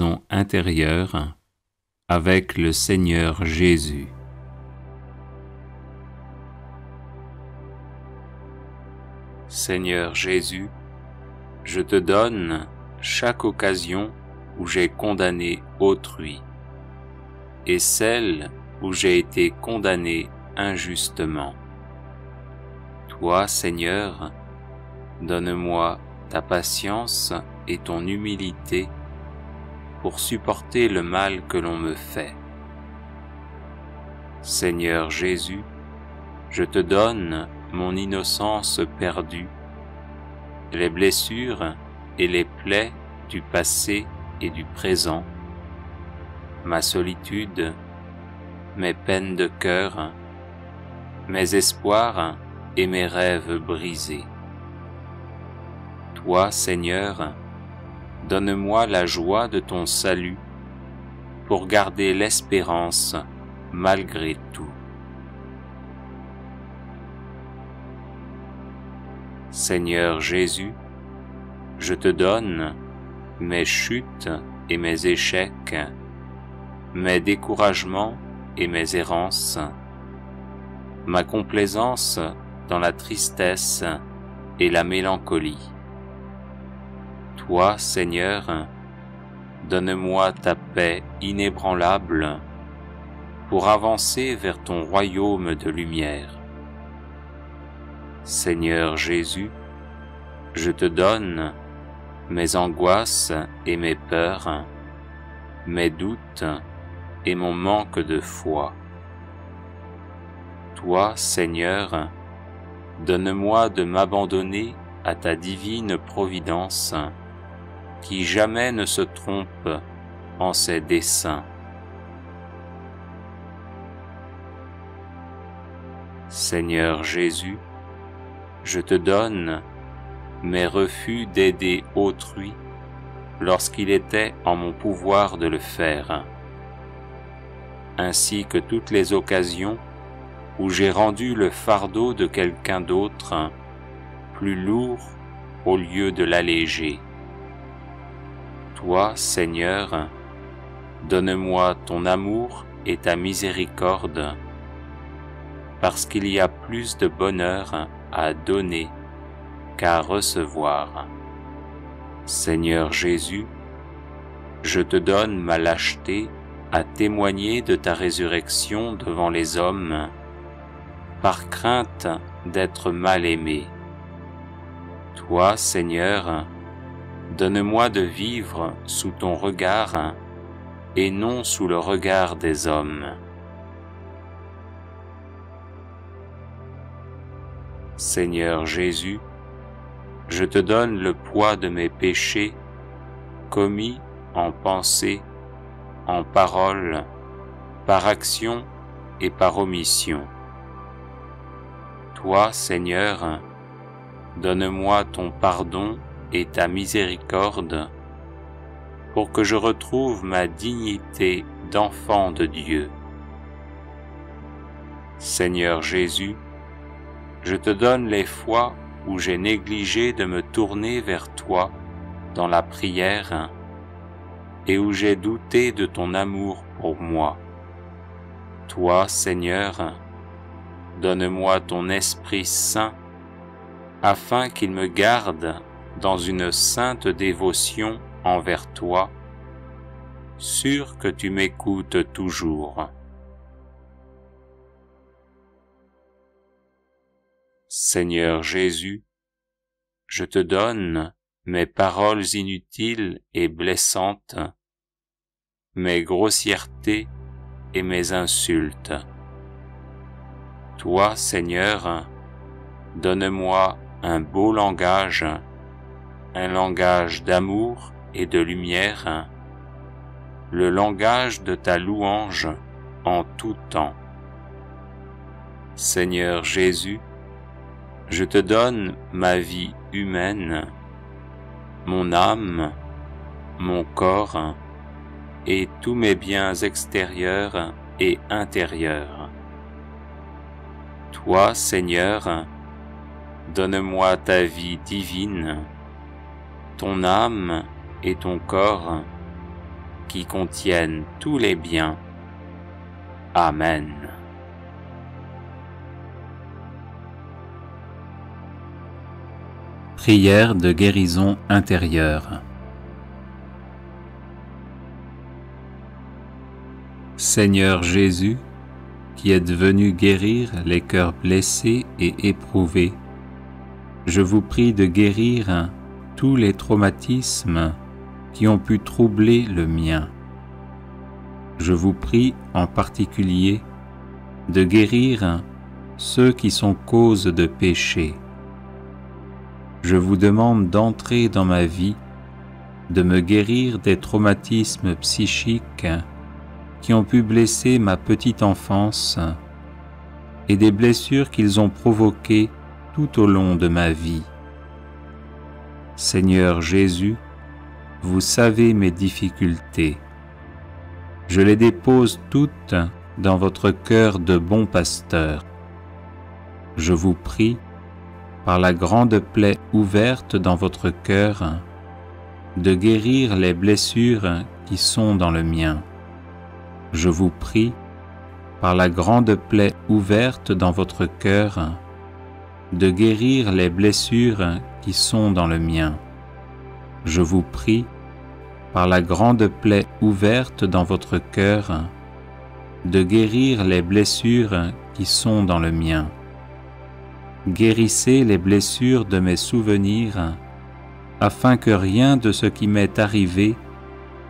maison intérieure avec le Seigneur Jésus. Seigneur Jésus, je te donne chaque occasion où j'ai condamné autrui et celle où j'ai été condamné injustement. Toi, Seigneur, donne-moi ta patience et ton humilité pour supporter le mal que l'on me fait. Seigneur Jésus, je te donne mon innocence perdue, les blessures et les plaies du passé et du présent, ma solitude, mes peines de cœur, mes espoirs et mes rêves brisés. Toi, Seigneur, donne-moi la joie de ton salut pour garder l'espérance malgré tout. Seigneur Jésus, je te donne mes chutes et mes échecs, mes découragements et mes errances, ma complaisance dans la tristesse et la mélancolie. Toi, Seigneur, donne-moi ta paix inébranlable pour avancer vers ton royaume de lumière. Seigneur Jésus, je te donne mes angoisses et mes peurs, mes doutes et mon manque de foi. Toi, Seigneur, donne-moi de m'abandonner à ta divine providence, qui jamais ne se trompe en ses desseins. Seigneur Jésus, je te donne mes refus d'aider autrui lorsqu'il était en mon pouvoir de le faire, ainsi que toutes les occasions où j'ai rendu le fardeau de quelqu'un d'autre plus lourd au lieu de l'alléger. Toi, Seigneur, donne-moi ton amour et ta miséricorde, parce qu'il y a plus de bonheur à donner qu'à recevoir. Seigneur Jésus, je te donne ma lâcheté à témoigner de ta résurrection devant les hommes, par crainte d'être mal aimé. Toi, Seigneur, donne-moi de vivre sous ton regard et non sous le regard des hommes. Seigneur Jésus, je te donne le poids de mes péchés commis en pensée, en parole, par action et par omission. Toi, Seigneur, donne-moi ton pardon et ta miséricorde pour que je retrouve ma dignité d'enfant de Dieu. Seigneur Jésus, je te donne les fois où j'ai négligé de me tourner vers toi dans la prière et où j'ai douté de ton amour pour moi. Toi, Seigneur, donne-moi ton Esprit Saint afin qu'il me garde dans une sainte dévotion envers toi, sûr que tu m'écoutes toujours. Seigneur Jésus, je te donne mes paroles inutiles et blessantes, mes grossièretés et mes insultes. Toi, Seigneur, donne-moi un beau langage, un langage d'amour et de lumière, le langage de ta louange en tout temps. Seigneur Jésus, je te donne ma vie humaine, mon âme, mon corps et tous mes biens extérieurs et intérieurs. Toi, Seigneur, donne-moi ta vie divine, ton âme et ton corps, qui contiennent tous les biens. Amen. Prière de guérison intérieure. Seigneur Jésus, qui êtes venu guérir les cœurs blessés et éprouvés, je vous prie de guérir tous les traumatismes qui ont pu troubler le mien. Je vous prie en particulier de guérir ceux qui sont cause de péché. Je vous demande d'entrer dans ma vie, de me guérir des traumatismes psychiques qui ont pu blesser ma petite enfance et des blessures qu'ils ont provoquées tout au long de ma vie. Seigneur Jésus, vous savez mes difficultés. Je les dépose toutes dans votre cœur de bon pasteur. Je vous prie, par la grande plaie ouverte dans votre cœur, de guérir les blessures qui sont dans le mien. Je vous prie, par la grande plaie ouverte dans votre cœur, de guérir les blessures qui sont dans le mien. Je vous prie, par la grande plaie ouverte dans votre cœur, de guérir les blessures qui sont dans le mien. Guérissez les blessures de mes souvenirs, afin que rien de ce qui m'est arrivé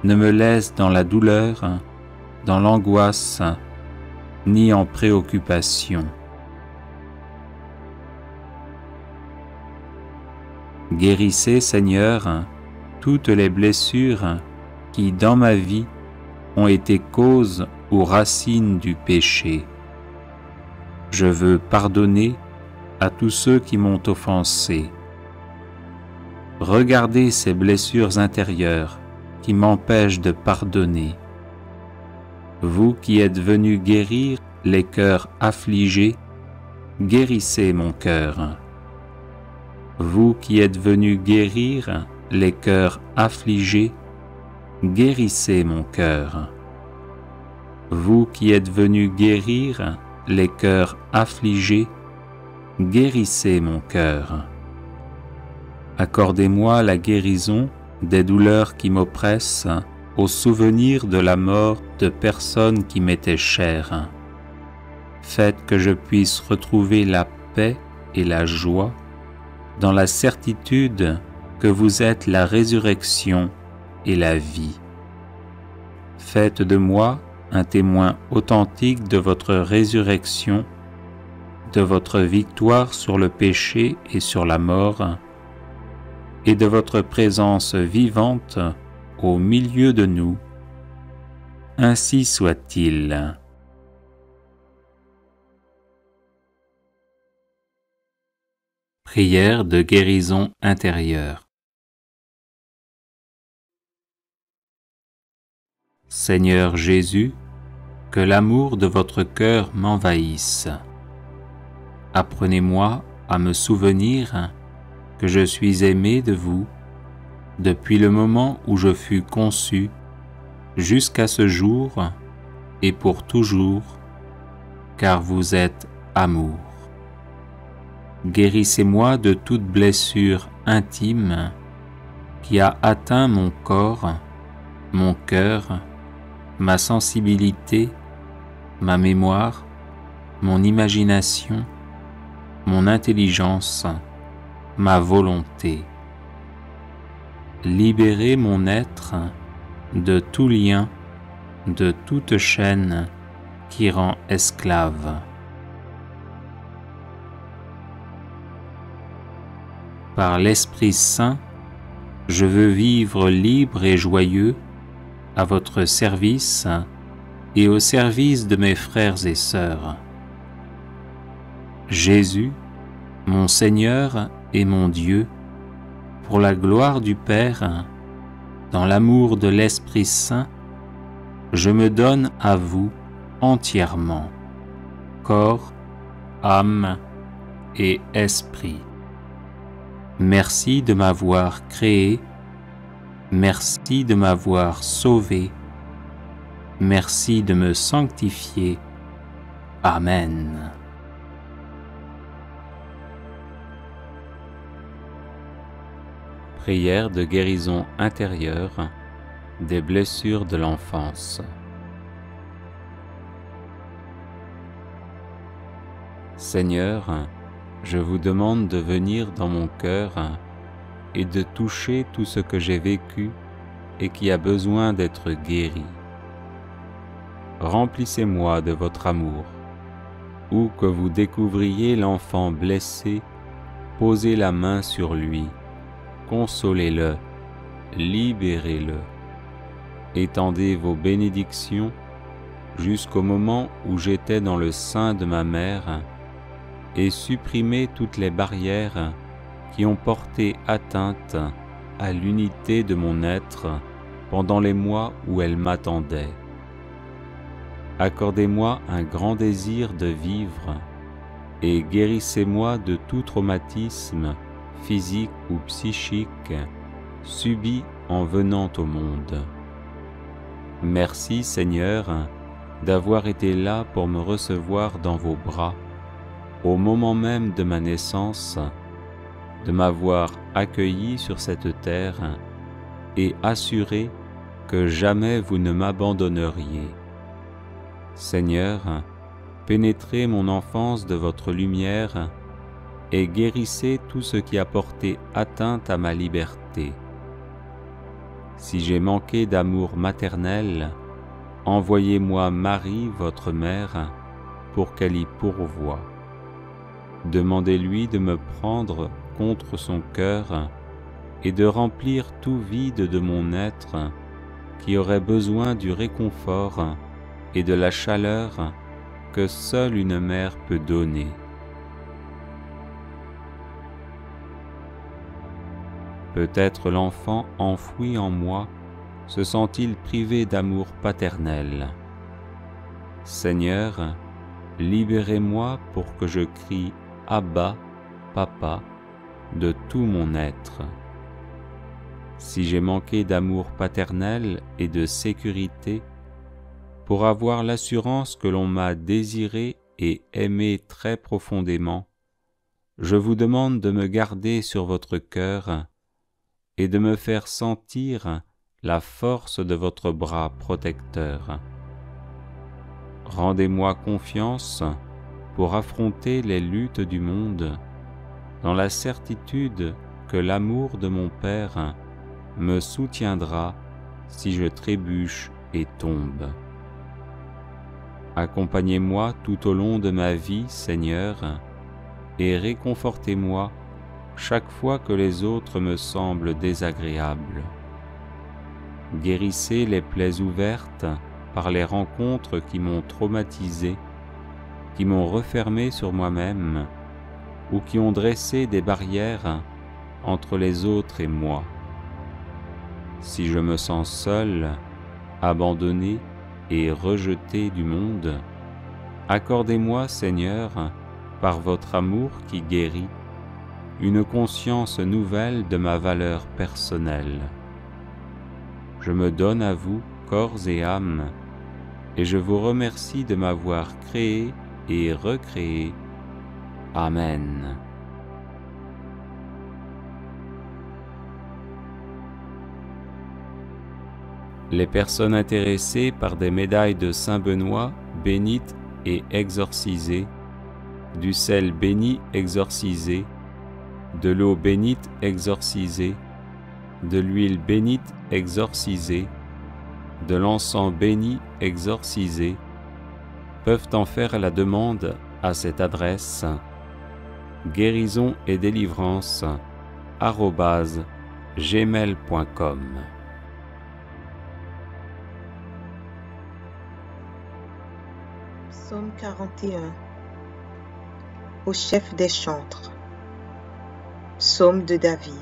ne me laisse dans la douleur, dans l'angoisse, ni en préoccupation. Guérissez, Seigneur, toutes les blessures qui, dans ma vie, ont été cause ou racine du péché. Je veux pardonner à tous ceux qui m'ont offensé. Regardez ces blessures intérieures qui m'empêchent de pardonner. Vous qui êtes venu guérir les cœurs affligés, guérissez mon cœur. Vous qui êtes venu guérir les cœurs affligés, guérissez mon cœur. Vous qui êtes venu guérir les cœurs affligés, guérissez mon cœur. Accordez-moi la guérison des douleurs qui m'oppressent au souvenir de la mort de personnes qui m'étaient chères. Faites que je puisse retrouver la paix et la joie dans la certitude que vous êtes la résurrection et la vie. Faites de moi un témoin authentique de votre résurrection, de votre victoire sur le péché et sur la mort, et de votre présence vivante au milieu de nous. Ainsi soit-il. Prière de guérison intérieure. Seigneur Jésus, que l'amour de votre cœur m'envahisse. Apprenez-moi à me souvenir que je suis aimé de vous depuis le moment où je fus conçu jusqu'à ce jour et pour toujours, car vous êtes amour. Guérissez-moi de toute blessure intime qui a atteint mon corps, mon cœur, ma sensibilité, ma mémoire, mon imagination, mon intelligence, ma volonté. Libérez mon être de tout lien, de toute chaîne qui rend esclave. Par l'Esprit Saint, je veux vivre libre et joyeux à votre service et au service de mes frères et sœurs. Jésus, mon Seigneur et mon Dieu, pour la gloire du Père, dans l'amour de l'Esprit Saint, je me donne à vous entièrement, corps, âme et esprit. Merci de m'avoir créé, merci de m'avoir sauvé Merci de me sanctifier. Amen. Prière de guérison intérieure des blessures de l'enfance. Seigneur, je vous demande de venir dans mon cœur et de toucher tout ce que j'ai vécu et qui a besoin d'être guéri. Remplissez-moi de votre amour. Où que vous découvriez l'enfant blessé, posez la main sur lui, consolez-le, libérez-le. Étendez vos bénédictions jusqu'au moment où j'étais dans le sein de ma mère et supprimez toutes les barrières qui ont porté atteinte à l'unité de mon être pendant les mois où elle m'attendait. Accordez-moi un grand désir de vivre et guérissez-moi de tout traumatisme physique ou psychique subi en venant au monde. Merci Seigneur d'avoir été là pour me recevoir dans vos bras au moment même de ma naissance, de m'avoir accueilli sur cette terre et assuré que jamais vous ne m'abandonneriez. Seigneur, pénétrez mon enfance de votre lumière et guérissez tout ce qui a porté atteinte à ma liberté. Si j'ai manqué d'amour maternel, envoyez-moi Marie, votre mère, pour qu'elle y pourvoie. Demandez-lui de me prendre contre son cœur et de remplir tout vide de mon être qui aurait besoin du réconfort et de la chaleur que seule une mère peut donner. Peut-être l'enfant enfoui en moi se sent-il privé d'amour paternel. Seigneur, libérez-moi pour que je crie « Abba, Papa » de tout mon être. Si j'ai manqué d'amour paternel et de sécurité, pour avoir l'assurance que l'on m'a désiré et aimé très profondément, je vous demande de me garder sur votre cœur et de me faire sentir la force de votre bras protecteur. Rendez-moi confiance pour affronter les luttes du monde, dans la certitude que l'amour de mon Père me soutiendra si je trébuche et tombe. Accompagnez-moi tout au long de ma vie, Seigneur, et réconfortez-moi chaque fois que les autres me semblent désagréables. Guérissez les plaies ouvertes par les rencontres qui m'ont traumatisé, qui m'ont refermé sur moi-même, ou qui ont dressé des barrières entre les autres et moi. Si je me sens seul, abandonné et rejeté du monde, accordez-moi, Seigneur, par votre amour qui guérit, une conscience nouvelle de ma valeur personnelle. Je me donne à vous, corps et âme, et je vous remercie de m'avoir créé et recréé. Amen. Les personnes intéressées par des médailles de Saint-Benoît bénites et exorcisées, du sel béni exorcisé, de l'eau bénite exorcisée, de l'huile bénite exorcisée, de l'encens béni exorcisé, peuvent en faire la demande à cette adresse guérison et délivrance @gmail.com. Psaume 41. Au chef des chantres. Psaume de David.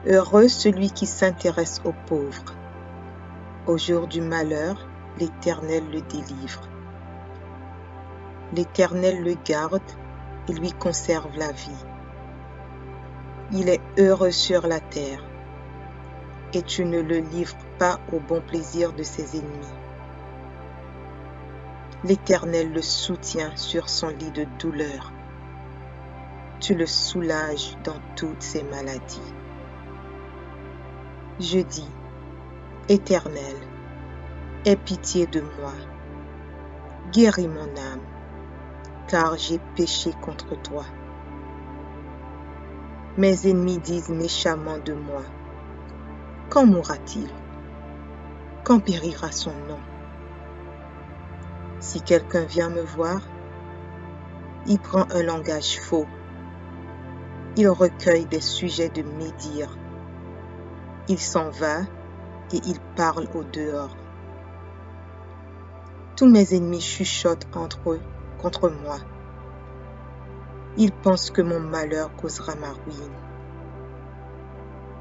Heureux celui qui s'intéresse aux pauvres. Au jour du malheur, l'Éternel le délivre. L'Éternel le garde et lui conserve la vie. Il est heureux sur la terre, et tu ne le livres pas au bon plaisir de ses ennemis. L'Éternel le soutient sur son lit de douleur. Tu le soulages dans toutes ses maladies. Je dis, Éternel, aie pitié de moi, guéris mon âme, car j'ai péché contre toi. Mes ennemis disent méchamment de moi, quand mourra-t-il? Quand périra son nom? Si quelqu'un vient me voir, il prend un langage faux. Il recueille des sujets de médire. Il s'en va et il parle au dehors. Tous mes ennemis chuchotent entre eux contre moi. Ils pensent que mon malheur causera ma ruine.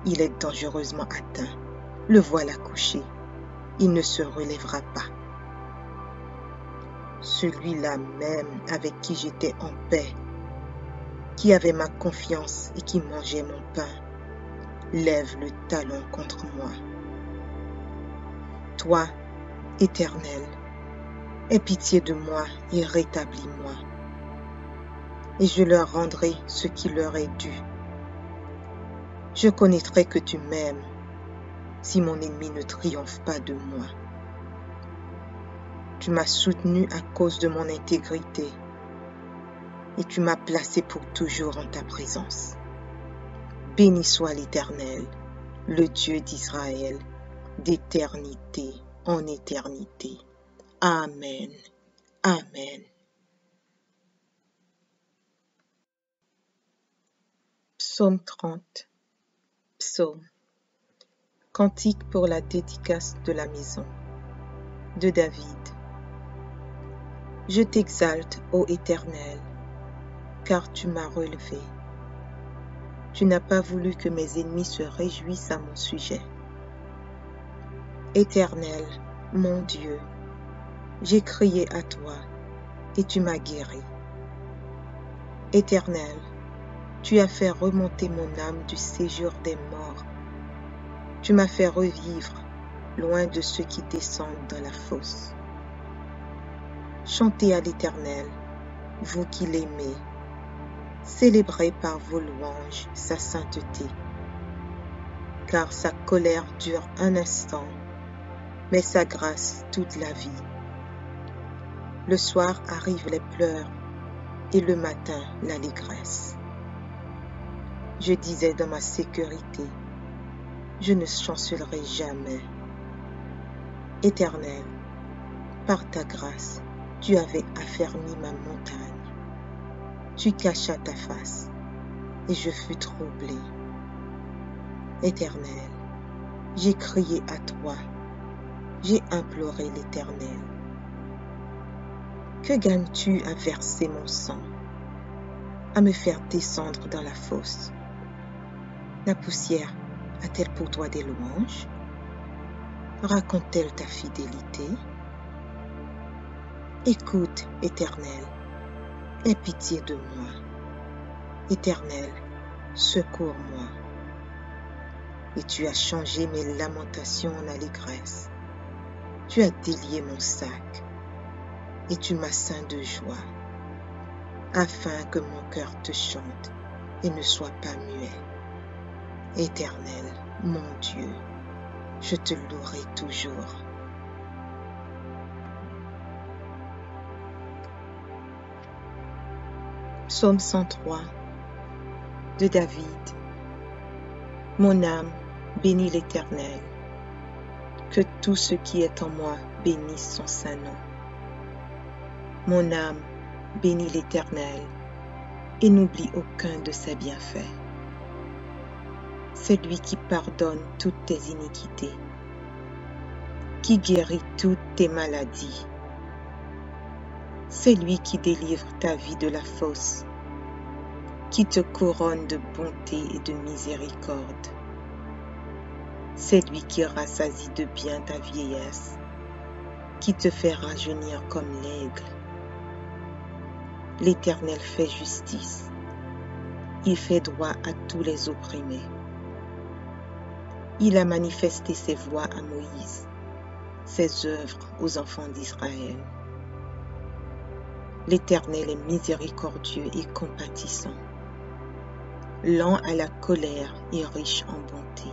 Il est dangereusement atteint. Le voilà couché. Il ne se relèvera pas. Celui-là même avec qui j'étais en paix, qui avait ma confiance et qui mangeait mon pain, lève le talon contre moi. Toi, Éternel, aie pitié de moi et rétablis-moi, et je leur rendrai ce qui leur est dû. Je connaîtrai que tu m'aimes, si mon ennemi ne triomphe pas de moi. Tu m'as soutenu à cause de mon intégrité, et tu m'as placé pour toujours en ta présence. Béni soit l'Éternel, le Dieu d'Israël, d'éternité en éternité. Amen. Amen. Psaume 30. Psaume. Cantique pour la dédicace de la maison. De David. Je t'exalte, ô Éternel, car tu m'as relevé. Tu n'as pas voulu que mes ennemis se réjouissent à mon sujet. Éternel, mon Dieu, j'ai crié à toi et tu m'as guéri. Éternel, tu as fait remonter mon âme du séjour des morts. Tu m'as fait revivre loin de ceux qui descendent dans la fosse. Chantez à l'Éternel, vous qui l'aimez. Célébrez par vos louanges sa sainteté. Car sa colère dure un instant, mais sa grâce toute la vie. Le soir arrivent les pleurs, et le matin l'allégresse. Je disais dans ma sécurité, je ne chancellerai jamais. Éternel, par ta grâce, tu avais affermi ma montagne. Tu cachas ta face, et je fus troublé. Éternel, j'ai crié à toi, j'ai imploré l'Éternel. Que gagnes-tu à verser mon sang, à me faire descendre dans la fosse? La poussière a-t-elle pour toi des louanges? Raconte-t-elle ta fidélité? Écoute, Éternel, aie pitié de moi. Éternel, secours-moi. Et tu as changé mes lamentations en allégresse. Tu as délié mon sac, et tu m'as ceint de joie, afin que mon cœur te chante et ne soit pas muet. Éternel, mon Dieu, je te louerai toujours. Psaume 103 de David. Mon âme bénit l'Éternel. Que tout ce qui est en moi bénisse son saint nom. Mon âme bénit l'Éternel et n'oublie aucun de ses bienfaits. C'est lui qui pardonne toutes tes iniquités, qui guérit toutes tes maladies. C'est lui qui délivre ta vie de la fosse, qui te couronne de bonté et de miséricorde. C'est lui qui rassasie de bien ta vieillesse, qui te fait rajeunir comme l'aigle. L'Éternel fait justice, il fait droit à tous les opprimés. Il a manifesté ses voies à Moïse, ses œuvres aux enfants d'Israël. L'Éternel est miséricordieux et compatissant, lent à la colère et riche en bonté.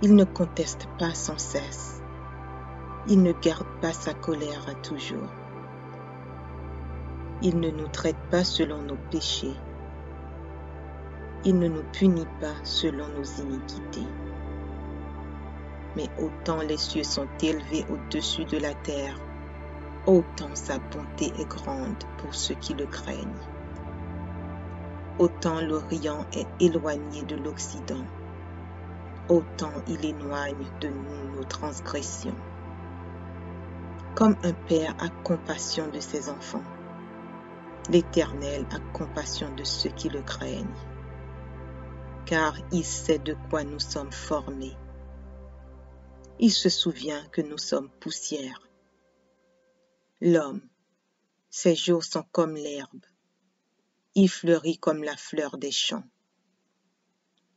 Il ne conteste pas sans cesse. Il ne garde pas sa colère à toujours. Il ne nous traite pas selon nos péchés. Il ne nous punit pas selon nos iniquités. Mais autant les cieux sont élevés au-dessus de la terre, autant sa bonté est grande pour ceux qui le craignent. Autant l'Orient est éloigné de l'Occident, autant il éloigne de nous nos transgressions. Comme un père a compassion de ses enfants, l'Éternel a compassion de ceux qui le craignent, car il sait de quoi nous sommes formés. Il se souvient que nous sommes poussière. L'homme, ses jours sont comme l'herbe. Il fleurit comme la fleur des champs.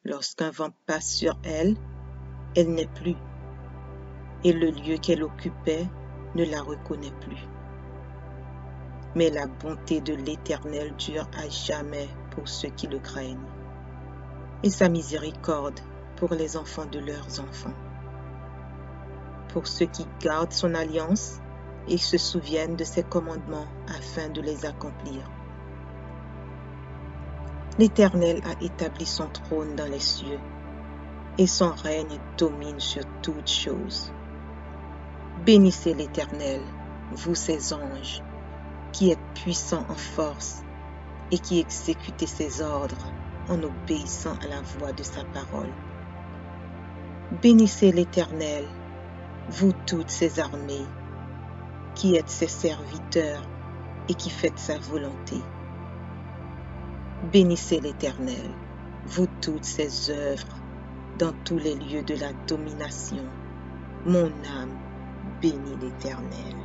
Lorsqu'un vent passe sur elle, elle n'est plus, et le lieu qu'elle occupait ne la reconnaît plus. Mais la bonté de l'Éternel dure à jamais pour ceux qui le craignent, et sa miséricorde pour les enfants de leurs enfants. Pour ceux qui gardent son alliance et se souviennent de ses commandements afin de les accomplir. L'Éternel a établi son trône dans les cieux, et son règne domine sur toutes choses. Bénissez l'Éternel, vous ses anges, qui êtes puissants en force et qui exécutez ses ordres en obéissant à la voix de sa parole. Bénissez l'Éternel, vous toutes ses armées, qui êtes ses serviteurs et qui faites sa volonté. Bénissez l'Éternel, vous toutes ses œuvres, dans tous les lieux de la domination. Mon âme bénit l'Éternel.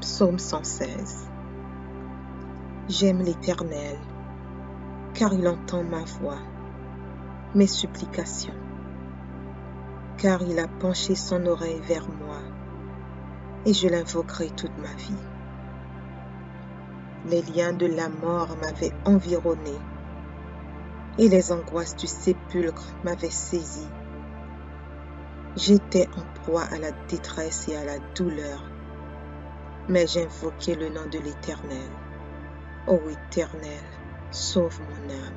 Psaume 116. J'aime l'Éternel, car il entend ma voix, mes supplications, car il a penché son oreille vers moi, et je l'invoquerai toute ma vie. Les liens de la mort m'avaient environné, et les angoisses du sépulcre m'avaient saisi. J'étais en proie à la détresse et à la douleur, mais j'invoquai le nom de l'Éternel. Ô Éternel, sauve mon âme.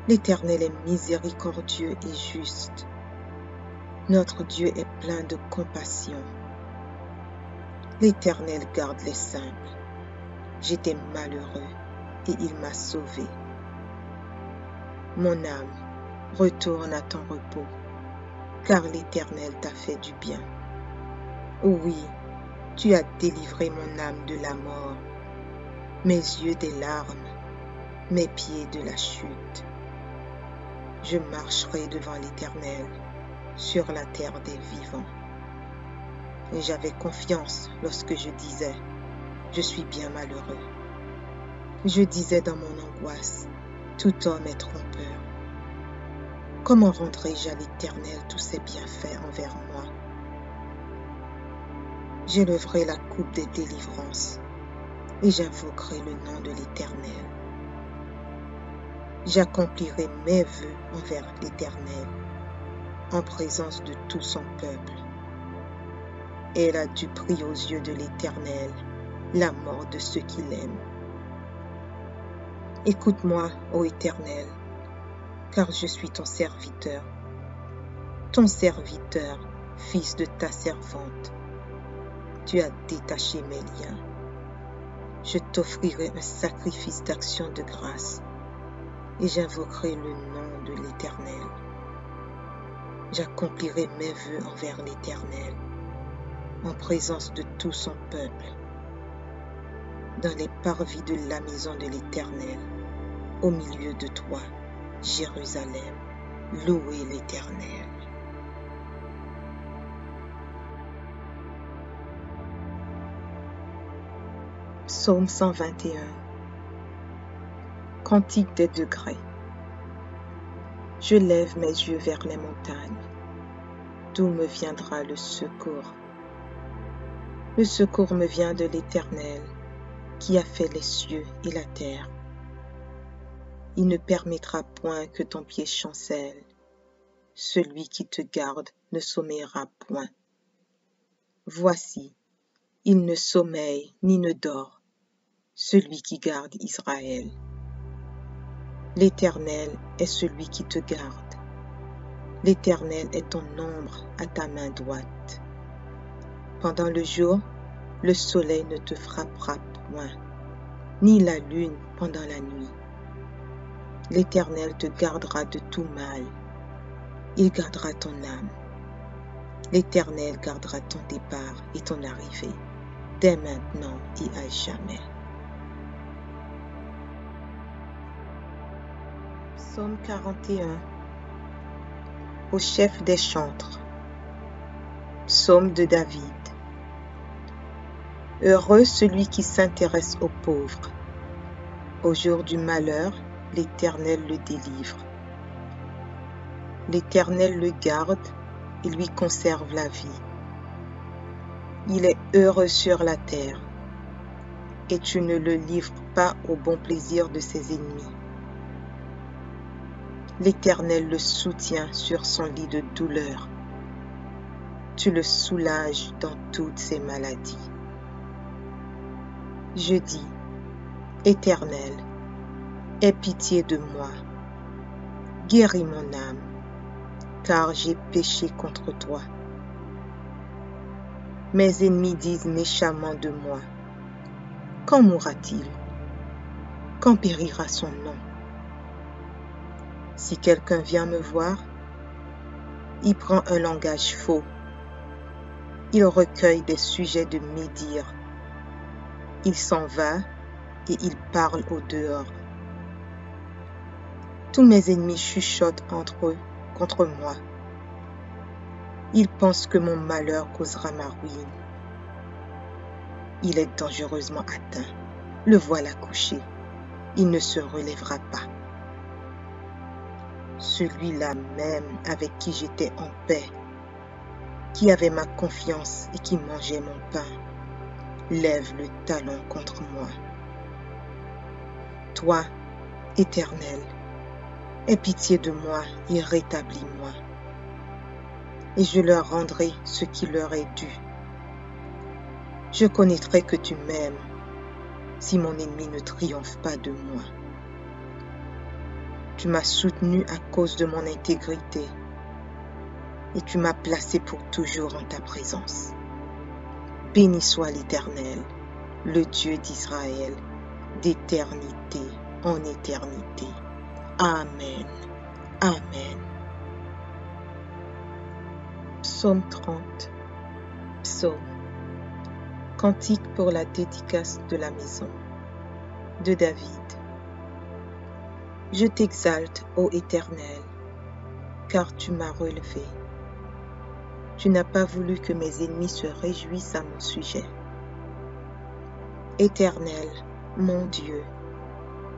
L'Éternel est miséricordieux et juste. Notre Dieu est plein de compassion. L'Éternel garde les simples. J'étais malheureux et il m'a sauvé. Mon âme, retourne à ton repos, car l'Éternel t'a fait du bien. Oui, tu as délivré mon âme de la mort, mes yeux des larmes, mes pieds de la chute. Je marcherai devant l'Éternel sur la terre des vivants. Et j'avais confiance lorsque je disais, je suis bien malheureux. Je disais dans mon angoisse, tout homme est trompeur. Comment rendrai-je à l'Éternel tous ses bienfaits envers moi? J'élèverai la coupe des délivrances et j'invoquerai le nom de l'Éternel. J'accomplirai mes vœux envers l'Éternel en présence de tout son peuple. Elle a du prix aux yeux de l'Éternel la mort de ceux qui l'aiment. Écoute-moi, ô Éternel, car je suis ton serviteur, fils de ta servante. Tu as détaché mes liens. Je t'offrirai un sacrifice d'action de grâce et j'invoquerai le nom de l'Éternel. J'accomplirai mes vœux envers l'Éternel en présence de tout son peuple, dans les parvis de la maison de l'Éternel, au milieu de toi, Jérusalem. Louez l'Éternel. Psaume 121. Cantique des degrés. Je lève mes yeux vers les montagnes. D'où me viendra le secours? Le secours me vient de l'Éternel, qui a fait les cieux et la terre. Il ne permettra point que ton pied chancelle. Celui qui te garde ne sommeillera point. Voici, il ne sommeille ni ne dort, celui qui garde Israël. L'Éternel est celui qui te garde. L'Éternel est ton ombre à ta main droite. Pendant le jour, le soleil ne te frappera point, ni la lune pendant la nuit. L'Éternel te gardera de tout mal. Il gardera ton âme. L'Éternel gardera ton départ et ton arrivée, dès maintenant et à jamais. Psaume 41. Au chef des chantres. Psaume de David. Heureux celui qui s'intéresse aux pauvres. Au jour du malheur, l'Éternel le délivre. L'Éternel le garde et lui conserve la vie. Il est heureux sur la terre, et tu ne le livres pas au bon plaisir de ses ennemis. L'Éternel le soutient sur son lit de douleur. Tu le soulages dans toutes ses maladies. Je dis, Éternel, aie pitié de moi, guéris mon âme, car j'ai péché contre toi. Mes ennemis disent méchamment de moi, quand mourra-t-il? Quand périra son nom? Si quelqu'un vient me voir, il prend un langage faux. Il recueille des sujets de médire. Il s'en va et il parle au dehors. Tous mes ennemis chuchotent entre eux contre moi. Ils pensent que mon malheur causera ma ruine. Il est dangereusement atteint. Le voilà couché. Il ne se relèvera pas. Celui-là même avec qui j'étais en paix, qui avait ma confiance et qui mangeait mon pain, lève le talon contre moi. Toi, Éternel, aie pitié de moi et rétablis-moi, et je leur rendrai ce qui leur est dû. Je connaîtrai que tu m'aimes, si mon ennemi ne triomphe pas de moi. Tu m'as soutenu à cause de mon intégrité, et tu m'as placé pour toujours en ta présence. Béni soit l'Éternel, le Dieu d'Israël, d'éternité en éternité. Amen. Amen. Psaume 30. Psaume. Cantique pour la dédicace de la maison de David. Je t'exalte, ô Éternel, car tu m'as relevé. Tu n'as pas voulu que mes ennemis se réjouissent à mon sujet. Éternel, mon Dieu,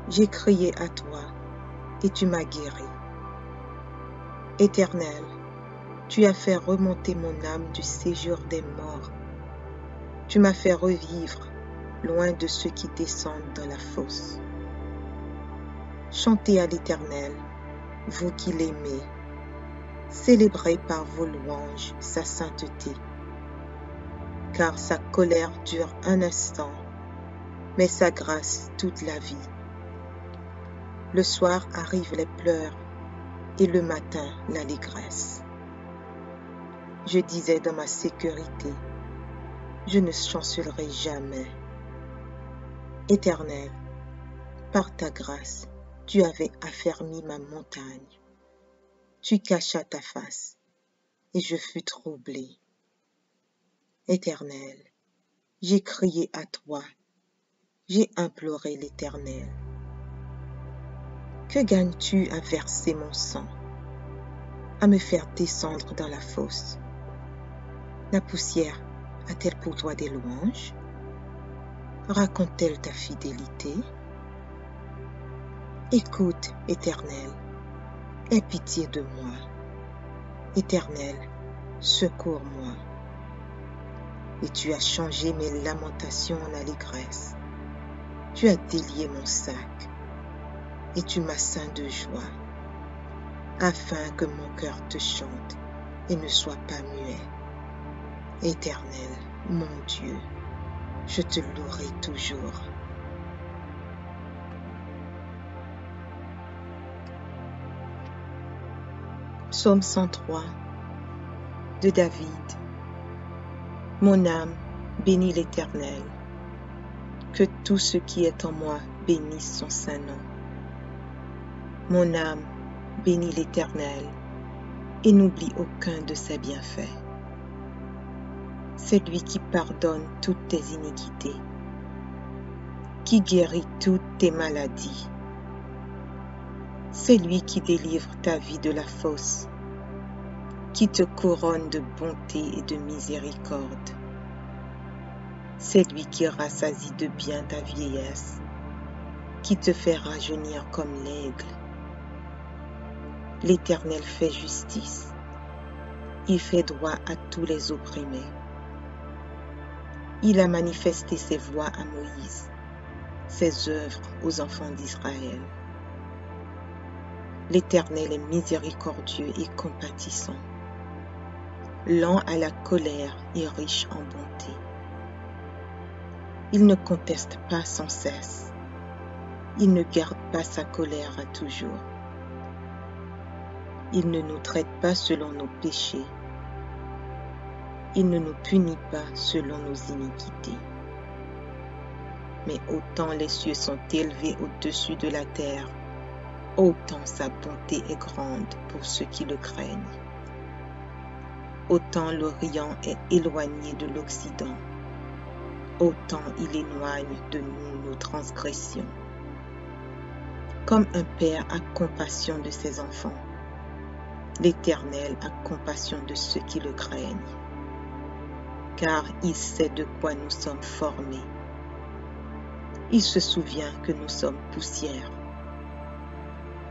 j'ai crié à toi et tu m'as guéri. Éternel, tu as fait remonter mon âme du séjour des morts. Tu m'as fait revivre loin de ceux qui descendent dans la fosse. Chantez à l'Éternel, vous qui l'aimez. Célébrez par vos louanges sa sainteté. Car sa colère dure un instant, mais sa grâce toute la vie. Le soir arrivent les pleurs, et le matin l'allégresse. Je disais dans ma sécurité, je ne chancellerai jamais. Éternel, par ta grâce, tu avais affermi ma montagne. Tu cachas ta face, et je fus troublé. Éternel, j'ai crié à toi, j'ai imploré l'Éternel. Que gagnes-tu à verser mon sang, à me faire descendre dans la fosse? La poussière a-t-elle pour toi des louanges? Raconte-t-elle ta fidélité? Écoute, Éternel, aie pitié de moi. Éternel, secours-moi. Et tu as changé mes lamentations en allégresse. Tu as délié mon sac, et tu m'as ceint de joie, afin que mon cœur te chante et ne soit pas muet. Éternel, mon Dieu, je te louerai toujours. Psaume 103 de David. Mon âme bénit l'Éternel. Que tout ce qui est en moi bénisse son saint nom. Mon âme bénit l'Éternel et n'oublie aucun de ses bienfaits. C'est lui qui pardonne toutes tes iniquités, qui guérit toutes tes maladies. C'est lui qui délivre ta vie de la fosse, qui te couronne de bonté et de miséricorde. C'est lui qui rassasie de bien ta vieillesse, qui te fait rajeunir comme l'aigle. L'Éternel fait justice, il fait droit à tous les opprimés. Il a manifesté ses voies à Moïse, ses œuvres aux enfants d'Israël. L'Éternel est miséricordieux et compatissant, lent à la colère et riche en bonté. Il ne conteste pas sans cesse, il ne garde pas sa colère à toujours. Il ne nous traite pas selon nos péchés, il ne nous punit pas selon nos iniquités. Mais autant les cieux sont élevés au-dessus de la terre, autant sa bonté est grande pour ceux qui le craignent. Autant l'Orient est éloigné de l'Occident, autant il éloigne de nous nos transgressions. Comme un père a compassion de ses enfants, l'Éternel a compassion de ceux qui le craignent, car il sait de quoi nous sommes formés. Il se souvient que nous sommes poussière.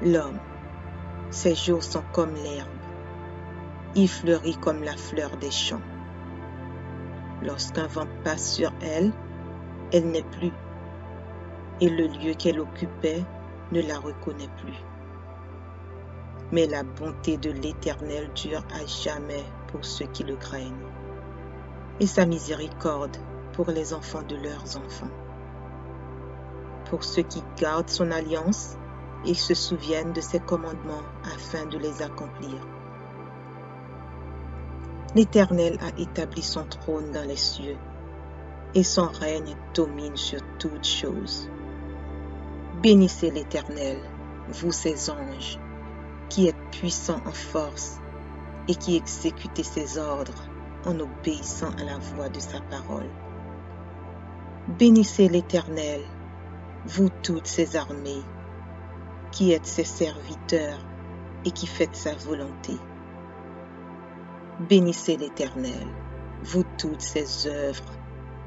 L'homme, ses jours sont comme l'herbe, il fleurit comme la fleur des champs. Lorsqu'un vent passe sur elle, elle n'est plus, et le lieu qu'elle occupait ne la reconnaît plus. Mais la bonté de l'Éternel dure à jamais pour ceux qui le craignent, et sa miséricorde pour les enfants de leurs enfants. Pour ceux qui gardent son alliance et se souviennent de ses commandements afin de les accomplir. L'Éternel a établi son trône dans les cieux, et son règne domine sur toutes choses. Bénissez l'Éternel, vous ses anges, qui êtes puissants en force et qui exécutez ses ordres en obéissant à la voix de sa parole. Bénissez l'Éternel, vous toutes ses armées, qui êtes ses serviteurs et qui faites sa volonté. Bénissez l'Éternel, vous toutes ses œuvres,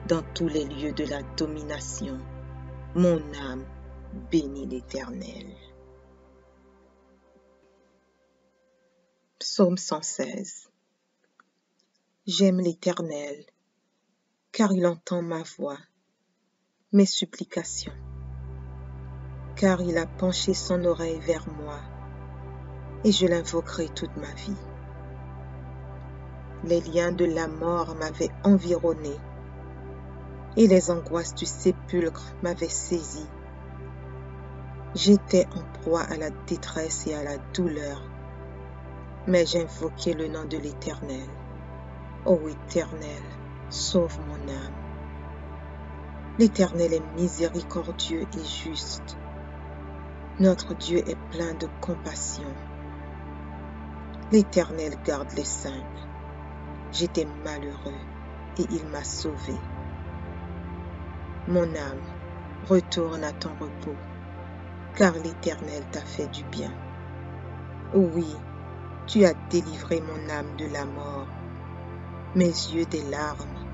dans tous les lieux de la domination. Mon âme bénit l'Éternel. Psaume 116. J'aime l'Éternel, car il entend ma voix, mes supplications, car il a penché son oreille vers moi, et je l'invoquerai toute ma vie. Les liens de la mort m'avaient environné, et les angoisses du sépulcre m'avaient saisi. J'étais en proie à la détresse et à la douleur, mais j'invoquai le nom de l'Éternel. Ô Éternel, sauve mon âme. L'Éternel est miséricordieux et juste. Notre Dieu est plein de compassion. L'Éternel garde les simples. J'étais malheureux et il m'a sauvé. Mon âme, retourne à ton repos, car l'Éternel t'a fait du bien. Oui, tu as délivré mon âme de la mort, mes yeux des larmes,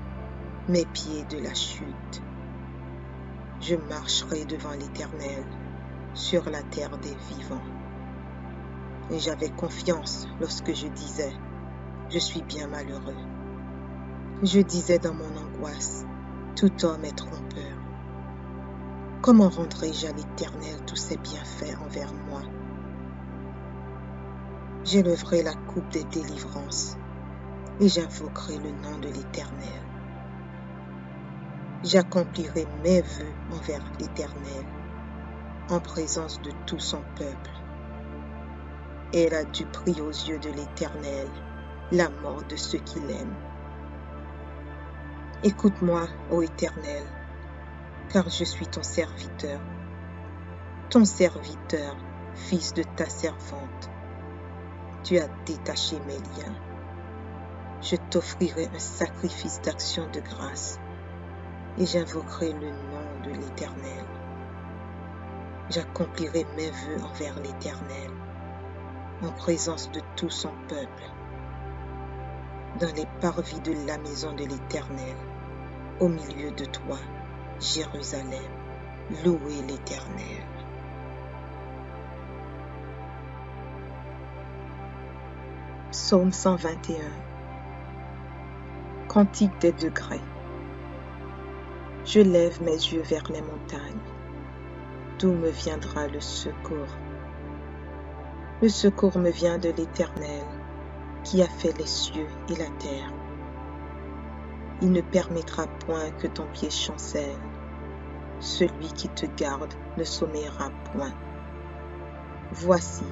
mes pieds de la chute. Je marcherai devant l'Éternel sur la terre des vivants. Et j'avais confiance lorsque je disais, je suis bien malheureux. Je disais dans mon angoisse, tout homme est trompeur. Comment rendrai-je à l'Éternel tous ses bienfaits envers moi? J'élèverai la coupe des délivrances et j'invoquerai le nom de l'Éternel. J'accomplirai mes vœux envers l'Éternel en présence de tout son peuple. Elle a du prix aux yeux de l'Éternel la mort de ceux qui l'aiment. Écoute-moi, ô Éternel, car je suis ton serviteur, fils de ta servante. Tu as détaché mes liens. Je t'offrirai un sacrifice d'action de grâce et j'invoquerai le nom de l'Éternel. J'accomplirai mes vœux envers l'Éternel en présence de tout son peuple, dans les parvis de la maison de l'Éternel, au milieu de toi, Jérusalem. Louez l'Éternel. Psaume 121. Cantique des degrés. Je lève mes yeux vers les montagnes. D'où me viendra le secours? Le secours me vient de l'Éternel, qui a fait les cieux et la terre. Il ne permettra point que ton pied chancelle. Celui qui te garde ne sommeillera point. Voici,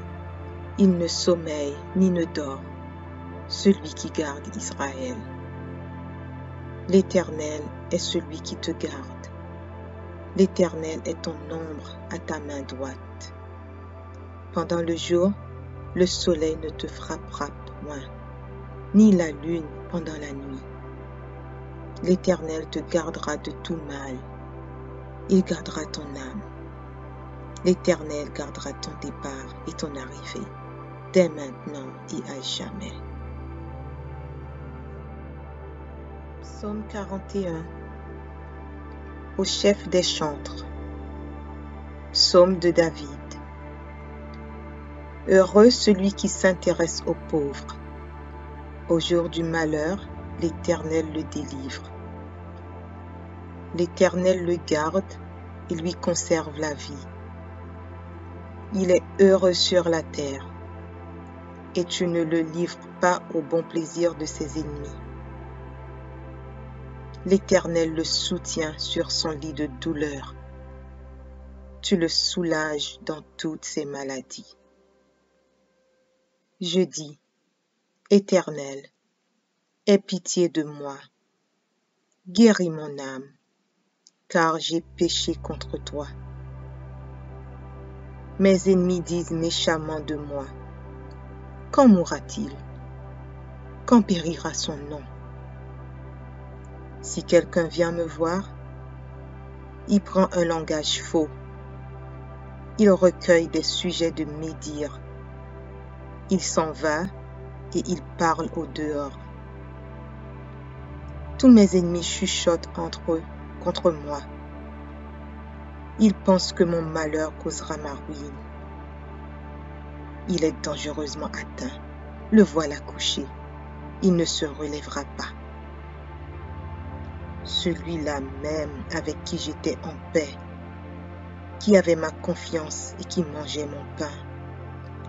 il ne sommeille ni ne dort, celui qui garde Israël. L'Éternel est celui qui te garde. L'Éternel est ton ombre à ta main droite. Pendant le jour, le soleil ne te frappera point, ni la lune pendant la nuit. L'Éternel te gardera de tout mal. Il gardera ton âme. L'Éternel gardera ton départ et ton arrivée, dès maintenant et à jamais. Psaume 41. Au chef des chantres. Psaume de David. Heureux celui qui s'intéresse aux pauvres. Au jour du malheur, l'Éternel le délivre. L'Éternel le garde et lui conserve la vie. Il est heureux sur la terre, et tu ne le livres pas au bon plaisir de ses ennemis. L'Éternel le soutient sur son lit de douleur. Tu le soulages dans toutes ses maladies. Je dis, Éternel, aie pitié de moi, guéris mon âme, car j'ai péché contre toi. Mes ennemis disent méchamment de moi, quand mourra-t-il? Quand périra son nom? Si quelqu'un vient me voir, il prend un langage faux. Il recueille des sujets de médire. Il s'en va et il parle au dehors. Tous mes ennemis chuchotent entre eux contre moi. Ils pensent que mon malheur causera ma ruine. Il est dangereusement atteint. Le voilà couché. Il ne se relèvera pas. Celui-là même avec qui j'étais en paix, qui avait ma confiance et qui mangeait mon pain,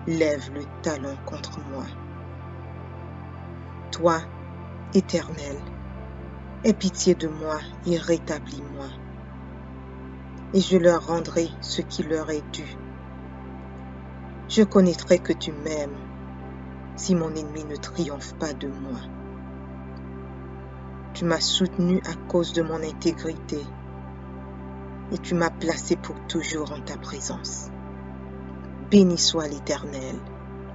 lève le talon contre moi. Toi, Éternel, aie pitié de moi et rétablis-moi, et je leur rendrai ce qui leur est dû. Je connaîtrai que tu m'aimes, si mon ennemi ne triomphe pas de moi. Tu m'as soutenu à cause de mon intégrité, et tu m'as placé pour toujours en ta présence. Béni soit l'Éternel,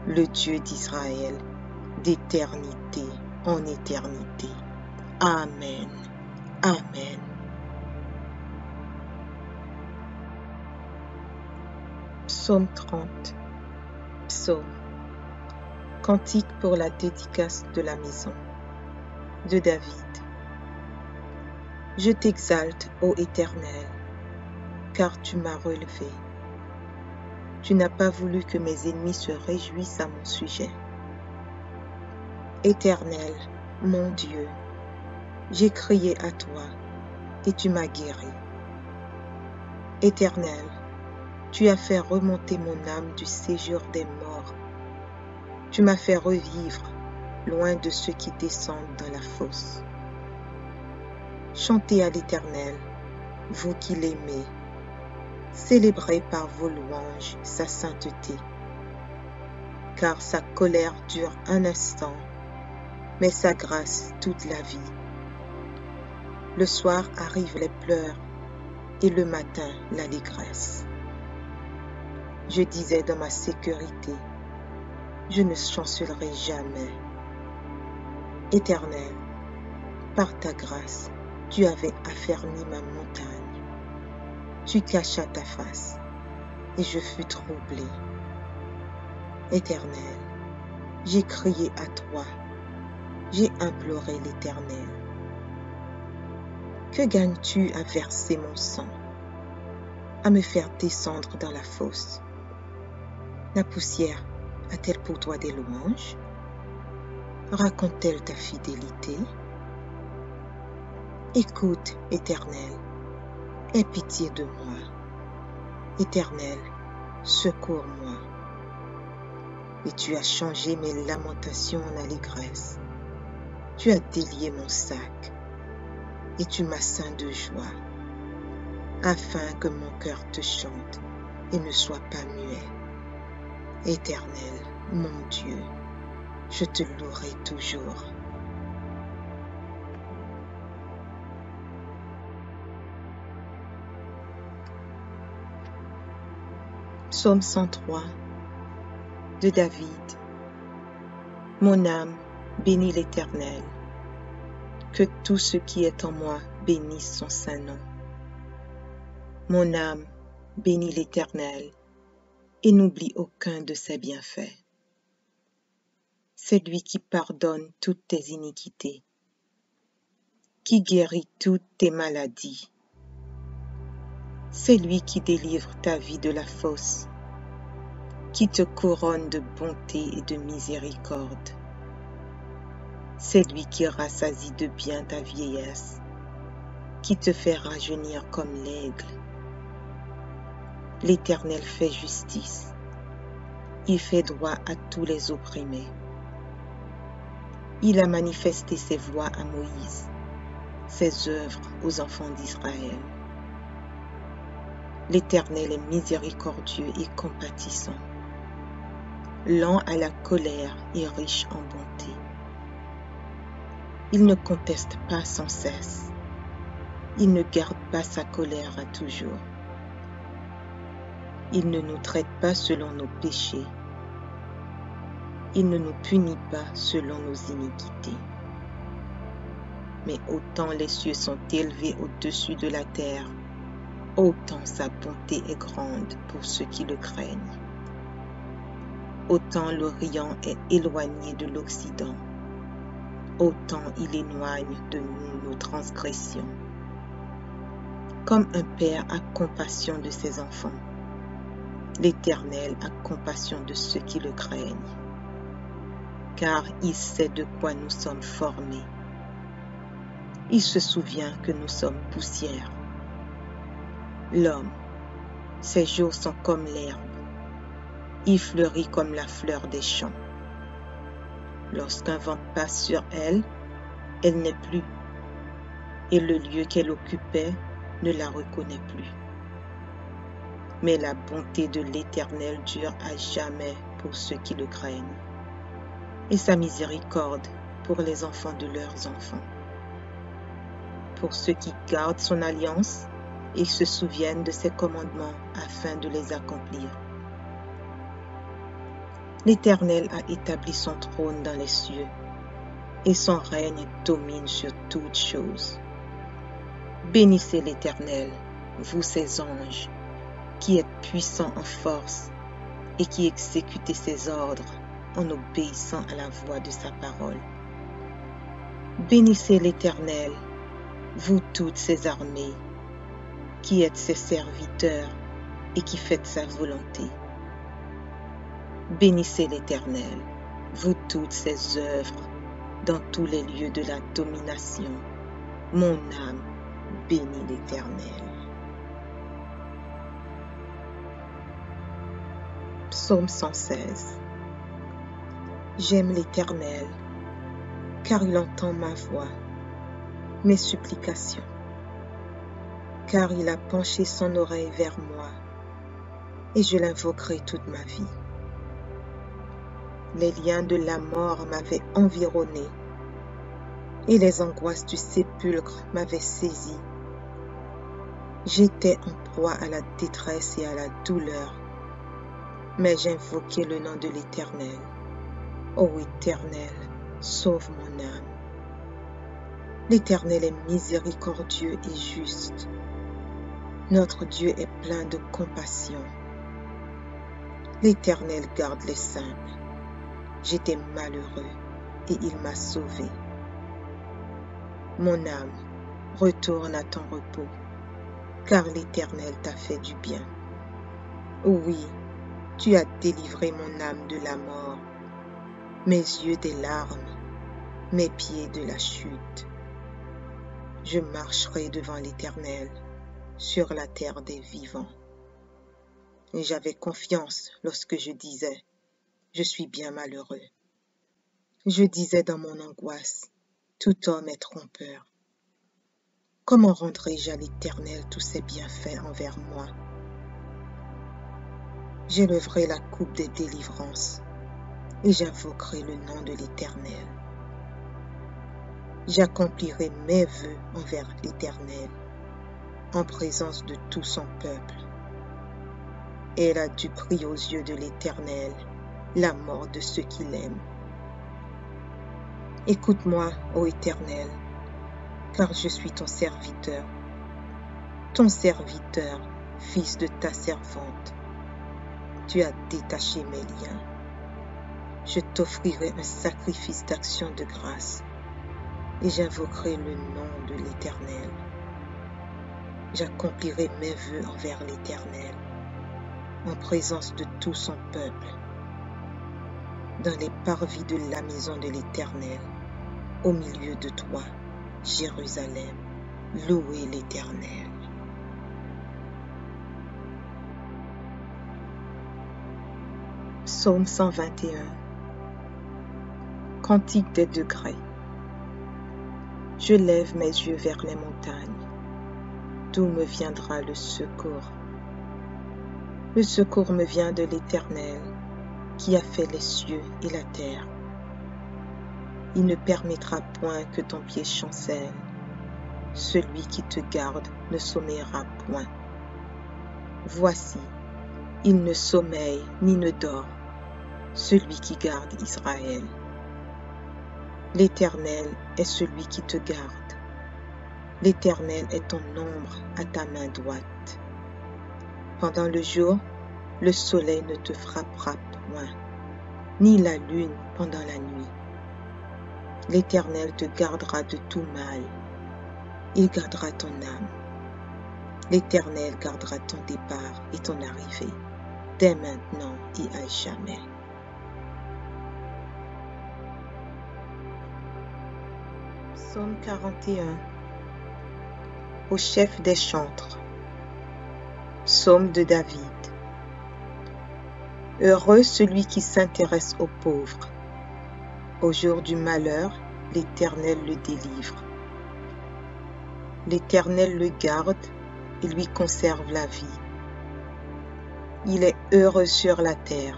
le Dieu d'Israël, d'éternité en éternité. Amen. Amen. Psaume 30. Psaume. Cantique pour la dédicace de la maison de David. Je t'exalte, ô Éternel, car tu m'as relevé. Tu n'as pas voulu que mes ennemis se réjouissent à mon sujet. Éternel, mon Dieu, j'ai crié à toi et tu m'as guéri. Éternel, tu as fait remonter mon âme du séjour des morts. Tu m'as fait revivre loin de ceux qui descendent dans la fosse. Chantez à l'Éternel, vous qui l'aimez. Célébrez par vos louanges sa sainteté. Car sa colère dure un instant, mais sa grâce toute la vie. Le soir arrivent les pleurs et le matin l'allégresse. Je disais dans ma sécurité, je ne chancellerai jamais. Éternel, par ta grâce, tu avais affermi ma montagne. Tu cachas ta face, et je fus troublé. Éternel, j'ai crié à toi, j'ai imploré l'Éternel. Que gagnes-tu à verser mon sang, à me faire descendre dans la fosse? La poussière a-t-elle pour toi des louanges? Raconte-t-elle ta fidélité? Écoute, Éternel, aie pitié de moi. Éternel, secours-moi. Et tu as changé mes lamentations en allégresse. Tu as délié mon sac et tu m'as ceint de joie, afin que mon cœur te chante et ne soit pas muet. Éternel, mon Dieu, je te louerai toujours. Psaume 103 de David. Mon âme bénit l'Éternel. Que tout ce qui est en moi bénisse son saint nom. Mon âme bénit l'Éternel et n'oublie aucun de ses bienfaits. C'est lui qui pardonne toutes tes iniquités, qui guérit toutes tes maladies. C'est lui qui délivre ta vie de la fosse, qui te couronne de bonté et de miséricorde. C'est lui qui rassasie de bien ta vieillesse, qui te fait rajeunir comme l'aigle. L'Éternel fait justice, il fait droit à tous les opprimés. Il a manifesté ses voies à Moïse, ses œuvres aux enfants d'Israël. L'Éternel est miséricordieux et compatissant, lent à la colère et riche en bonté. Il ne conteste pas sans cesse, il ne garde pas sa colère à toujours. Il ne nous traite pas selon nos péchés, il ne nous punit pas selon nos iniquités. Mais autant les cieux sont élevés au-dessus de la terre, autant sa bonté est grande pour ceux qui le craignent. Autant l'Orient est éloigné de l'Occident, autant il éloigne de nous nos transgressions. Comme un père a compassion de ses enfants, l'Éternel a compassion de ceux qui le craignent, car il sait de quoi nous sommes formés. Il se souvient que nous sommes poussière. L'homme, ses jours sont comme l'herbe, il fleurit comme la fleur des champs. Lorsqu'un vent passe sur elle, elle n'est plus, et le lieu qu'elle occupait ne la reconnaît plus. Mais la bonté de l'Éternel dure à jamais pour ceux qui le craignent, et sa miséricorde pour les enfants de leurs enfants. Pour ceux qui gardent son alliance et se souviennent de ses commandements afin de les accomplir. L'Éternel a établi son trône dans les cieux, et son règne domine sur toutes choses. Bénissez l'Éternel, vous ses anges, qui êtes puissants en force et qui exécutez ses ordres en obéissant à la voix de sa parole. Bénissez l'Éternel, vous toutes ses armées, qui êtes ses serviteurs et qui faites sa volonté. Bénissez l'Éternel, vous toutes ses œuvres, dans tous les lieux de la domination. Mon âme bénit l'Éternel. Psaume 116. J'aime l'Éternel, car il entend ma voix, mes supplications, car il a penché son oreille vers moi, et je l'invoquerai toute ma vie. Les liens de la mort m'avaient environné, et les angoisses du sépulcre m'avaient saisi. J'étais en proie à la détresse et à la douleur, mais j'invoquai le nom de l'Éternel. Ô Éternel, sauve mon âme. L'Éternel est miséricordieux et juste. Notre Dieu est plein de compassion. L'Éternel garde les simples. J'étais malheureux et il m'a sauvé. Mon âme, retourne à ton repos, car l'Éternel t'a fait du bien. Oui, tu as délivré mon âme de la mort, mes yeux des larmes, mes pieds de la chute. Je marcherai devant l'Éternel sur la terre des vivants. Et j'avais confiance lorsque je disais, je suis bien malheureux. Je disais dans mon angoisse, tout homme est trompeur. Comment rendrai-je à l'Éternel tous ses bienfaits envers moi? J'élèverai la coupe des délivrances et j'invoquerai le nom de l'Éternel. J'accomplirai mes vœux envers l'Éternel en présence de tout son peuple. Elle a du prix aux yeux de l'Éternel la mort de ceux qui l'aiment. Écoute-moi, ô Éternel, car je suis ton serviteur, fils de ta servante. Tu as détaché mes liens. Je t'offrirai un sacrifice d'action de grâce et j'invoquerai le nom de l'Éternel. J'accomplirai mes vœux envers l'Éternel en présence de tout son peuple, dans les parvis de la maison de l'Éternel, au milieu de toi, Jérusalem. Louez l'Éternel. Psaume 121. Cantique des degrés. Je lève mes yeux vers les montagnes. D'où me viendra le secours? Le secours me vient de l'Éternel, qui a fait les cieux et la terre. Il ne permettra point que ton pied chancelle. Celui qui te garde ne sommeillera point. Voici, il ne sommeille ni ne dort, celui qui garde Israël. L'Éternel est celui qui te garde. L'Éternel est ton ombre à ta main droite. Pendant le jour, le soleil ne te frappera point, ni la lune pendant la nuit. L'Éternel te gardera de tout mal. Il gardera ton âme. L'Éternel gardera ton départ et ton arrivée, dès maintenant et à jamais. Psaume 41. Au chef des chantres. Psaume de David. Heureux celui qui s'intéresse aux pauvres. Au jour du malheur, l'Éternel le délivre. L'Éternel le garde et lui conserve la vie. Il est heureux sur la terre,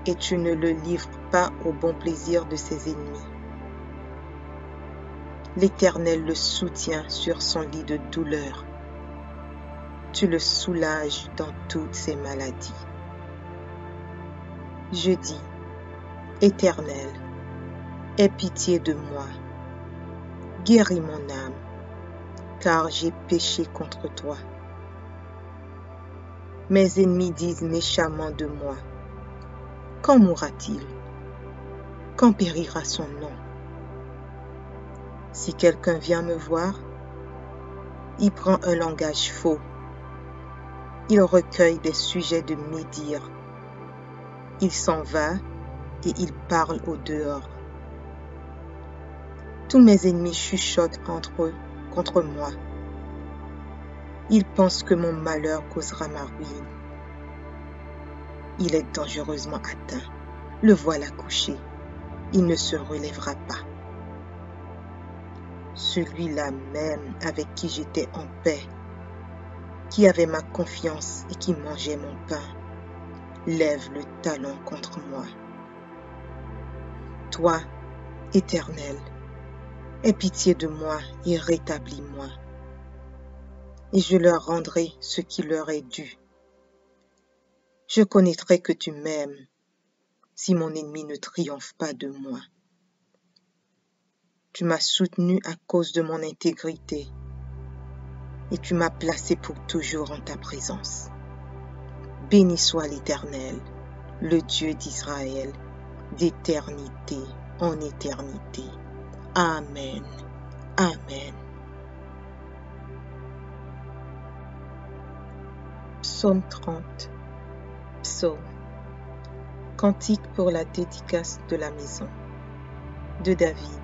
et tu ne le livres pas au bon plaisir de ses ennemis. L'Éternel le soutient sur son lit de douleur. Tu le soulages dans toutes ses maladies. Je dis, Éternel, aie pitié de moi, guéris mon âme, car j'ai péché contre toi. Mes ennemis disent méchamment de moi, quand mourra-t-il? Quand périra son nom? Si quelqu'un vient me voir, il prend un langage faux. Il recueille des sujets de médire. Il s'en va et il parle au dehors. Tous mes ennemis chuchotent entre eux contre moi. Ils pensent que mon malheur causera ma ruine. Il est dangereusement atteint. Le voilà couché. Il ne se relèvera pas. Celui-là même avec qui j'étais en paix, qui avait ma confiance et qui mangeait mon pain, lève le talon contre moi. Toi, Éternel, aie pitié de moi et rétablis-moi, et je leur rendrai ce qui leur est dû. Je connaîtrai que tu m'aimes, si mon ennemi ne triomphe pas de moi. Tu m'as soutenu à cause de mon intégrité, et tu m'as placé pour toujours en ta présence. Béni soit l'Éternel, le Dieu d'Israël, d'éternité en éternité. Amen. Amen. Psaume 30. Psaume. Cantique pour la dédicace de la maison de David.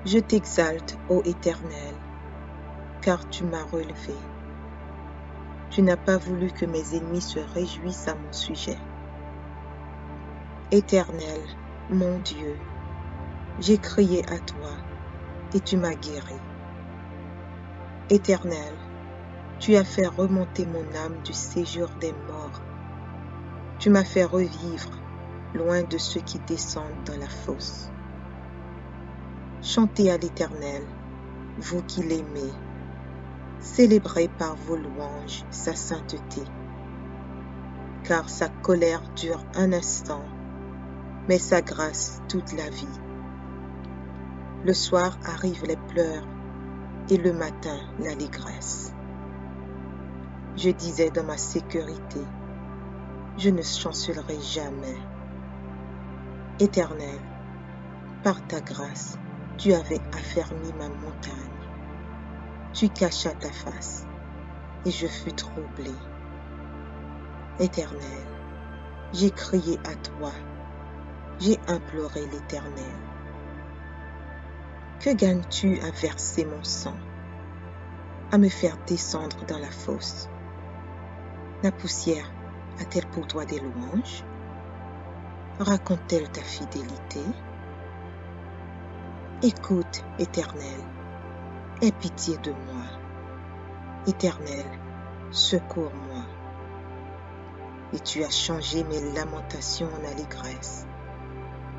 Je t'exalte, ô Éternel, car tu m'as relevé. Tu n'as pas voulu que mes ennemis se réjouissent à mon sujet. Éternel, mon Dieu, j'ai crié à toi et tu m'as guéri. Éternel, tu as fait remonter mon âme du séjour des morts. Tu m'as fait revivre loin de ceux qui descendent dans la fosse. Chantez à l'Éternel, vous qui l'aimez. Célébrez par vos louanges sa sainteté. Car sa colère dure un instant, mais sa grâce toute la vie. Le soir arrivent les pleurs et le matin l'allégresse. Je disais dans ma sécurité, je ne chancellerai jamais. Éternel, par ta grâce, tu avais affermi ma montagne. Tu cachas ta face, et je fus troublé. Éternel, j'ai crié à toi, j'ai imploré l'Éternel. Que gagnes-tu à verser mon sang, à me faire descendre dans la fosse? La poussière a-t-elle pour toi des louanges? Raconte-t-elle ta fidélité? Écoute, Éternel, aie pitié de moi. Éternel, secours-moi. Et tu as changé mes lamentations en allégresse.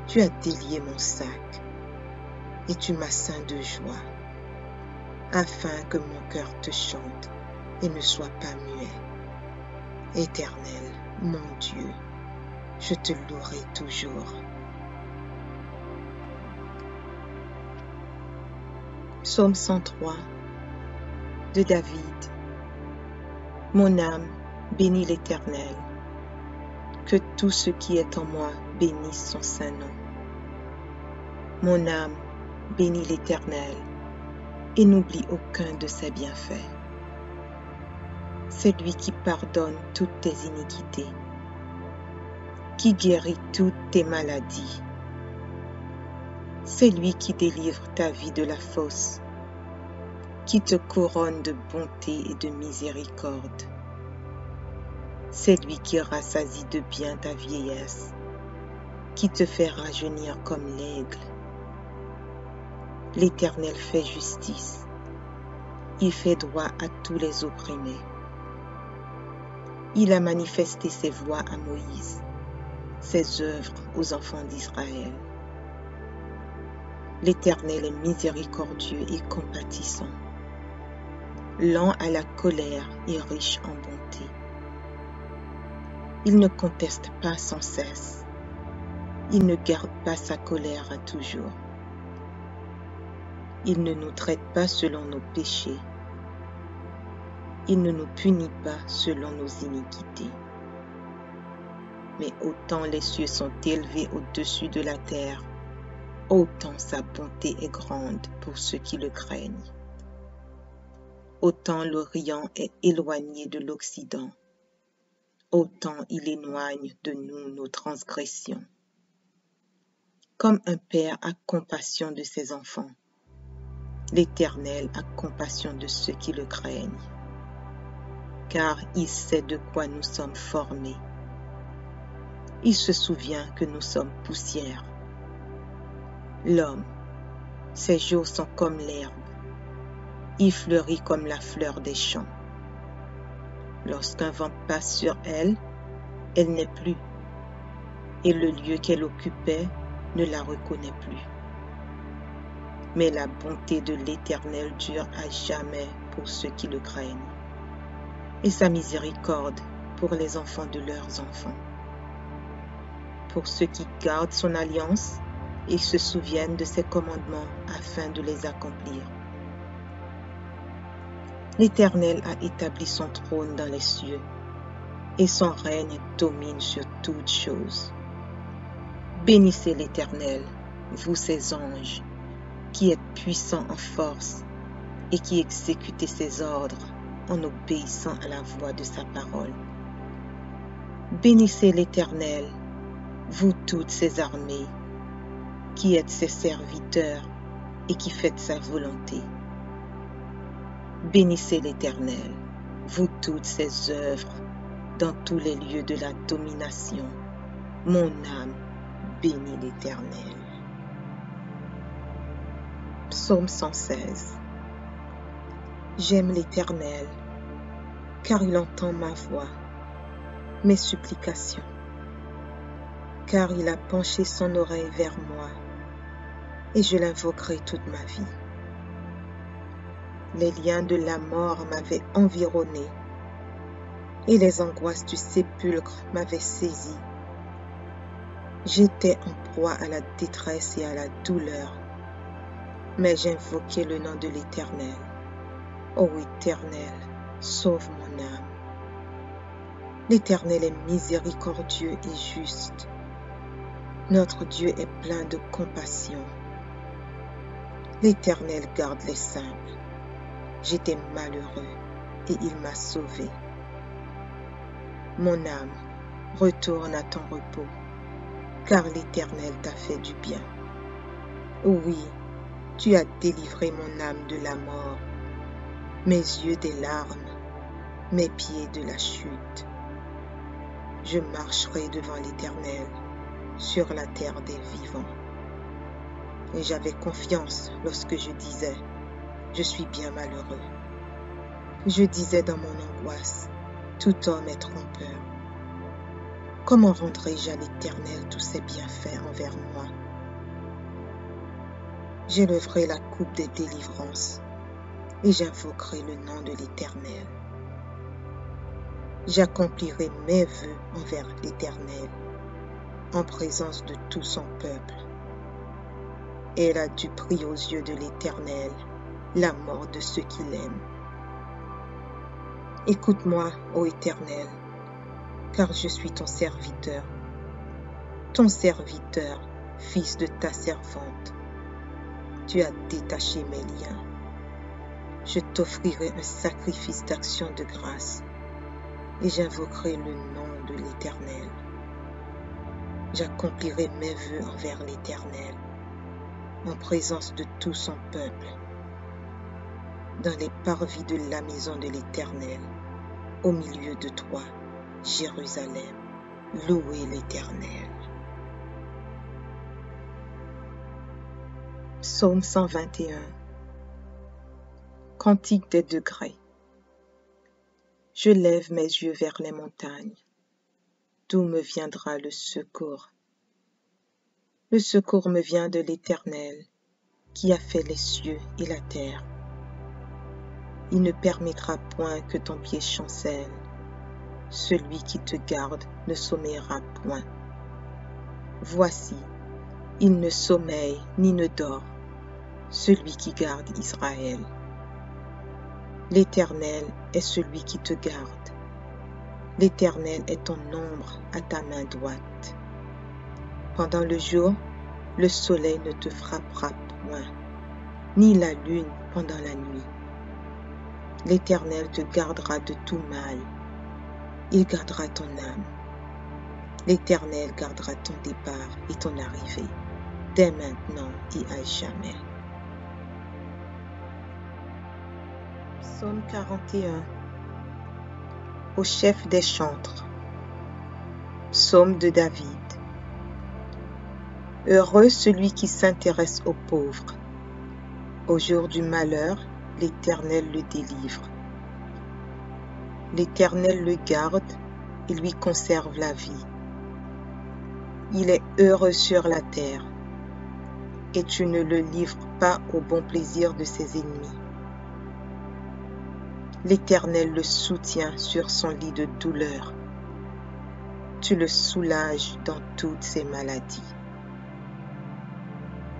Tu as délié mon sac, et tu m'as ceint de joie, afin que mon cœur te chante et ne soit pas muet. Éternel, mon Dieu, je te louerai toujours. Psaume 103 de David. Mon âme bénit l'Éternel. Que tout ce qui est en moi bénisse son saint nom. Mon âme bénit l'Éternel et n'oublie aucun de ses bienfaits. C'est lui qui pardonne toutes tes iniquités, qui guérit toutes tes maladies. C'est lui qui délivre ta vie de la fosse, qui te couronne de bonté et de miséricorde. C'est lui qui rassasie de bien ta vieillesse, qui te fait rajeunir comme l'aigle. L'Éternel fait justice, il fait droit à tous les opprimés. Il a manifesté ses voies à Moïse, ses œuvres aux enfants d'Israël. L'Éternel est miséricordieux et compatissant, lent à la colère et riche en bonté. Il ne conteste pas sans cesse, il ne garde pas sa colère à toujours. Il ne nous traite pas selon nos péchés, il ne nous punit pas selon nos iniquités. Mais autant les cieux sont élevés au-dessus de la terre, autant sa bonté est grande pour ceux qui le craignent. Autant l'Orient est éloigné de l'Occident, autant il éloigne de nous nos transgressions. Comme un père a compassion de ses enfants, l'Éternel a compassion de ceux qui le craignent, car il sait de quoi nous sommes formés. Il se souvient que nous sommes poussière. L'homme, ses jours sont comme l'herbe, il fleurit comme la fleur des champs. Lorsqu'un vent passe sur elle, elle n'est plus, et le lieu qu'elle occupait ne la reconnaît plus. Mais la bonté de l'Éternel dure à jamais pour ceux qui le craignent, et sa miséricorde pour les enfants de leurs enfants. Pour ceux qui gardent son alliance et se souviennent de ses commandements afin de les accomplir. L'Éternel a établi son trône dans les cieux, et son règne domine sur toutes choses. Bénissez l'Éternel, vous ses anges, qui êtes puissants en force et qui exécutez ses ordres en obéissant à la voix de sa parole. Bénissez l'Éternel, vous toutes ses armées, qui êtes ses serviteurs et qui faites sa volonté. Bénissez l'Éternel, vous toutes ses œuvres, dans tous les lieux de la domination. Mon âme bénit l'Éternel. Psaume 116. J'aime l'Éternel, car il entend ma voix, mes supplications, car il a penché son oreille vers moi, et je l'invoquerai toute ma vie. Les liens de la mort m'avaient environné, et les angoisses du sépulcre m'avaient saisi. J'étais en proie à la détresse et à la douleur, mais j'invoquai le nom de l'Éternel. Ô Éternel, sauve mon âme. L'Éternel est miséricordieux et juste. Notre Dieu est plein de compassion. L'Éternel garde les simples. J'étais malheureux et il m'a sauvé. Mon âme, retourne à ton repos, car l'Éternel t'a fait du bien. Oui, tu as délivré mon âme de la mort, mes yeux des larmes, mes pieds de la chute. Je marcherai devant l'Éternel sur la terre des vivants. Et j'avais confiance lorsque je disais, je suis bien malheureux. Je disais dans mon angoisse, tout homme est trompeur. Comment rendrai-je à l'Éternel tous ses bienfaits envers moi? J'élèverai la coupe des délivrances et j'invoquerai le nom de l'Éternel. J'accomplirai mes vœux envers l'Éternel en présence de tout son peuple. Elle a dû prier aux yeux de l'Éternel la mort de ceux qui l'aiment. Écoute-moi, ô Éternel, car je suis ton serviteur, fils de ta servante. Tu as détaché mes liens. Je t'offrirai un sacrifice d'action de grâce et j'invoquerai le nom de l'Éternel. J'accomplirai mes vœux envers l'Éternel en présence de tout son peuple, dans les parvis de la maison de l'Éternel, au milieu de toi, Jérusalem. Louez l'Éternel. Psaume 121. Cantique des degrés. Je lève mes yeux vers les montagnes. D'où me viendra le secours? Le secours me vient de l'Éternel, qui a fait les cieux et la terre. Il ne permettra point que ton pied chancelle. Celui qui te garde ne sommeillera point. Voici, il ne sommeille ni ne dort, celui qui garde Israël. L'Éternel est celui qui te garde. L'Éternel est ton ombre à ta main droite. Pendant le jour, le soleil ne te frappera point, ni la lune pendant la nuit. L'Éternel te gardera de tout mal. Il gardera ton âme. L'Éternel gardera ton départ et ton arrivée, dès maintenant et à jamais. Psaume 41. Au chef des chantres. Psaume de David. Heureux celui qui s'intéresse aux pauvres. Au jour du malheur, l'Éternel le délivre. L'Éternel le garde et lui conserve la vie. Il est heureux sur la terre, et tu ne le livres pas au bon plaisir de ses ennemis. L'Éternel le soutient sur son lit de douleur. Tu le soulages dans toutes ses maladies.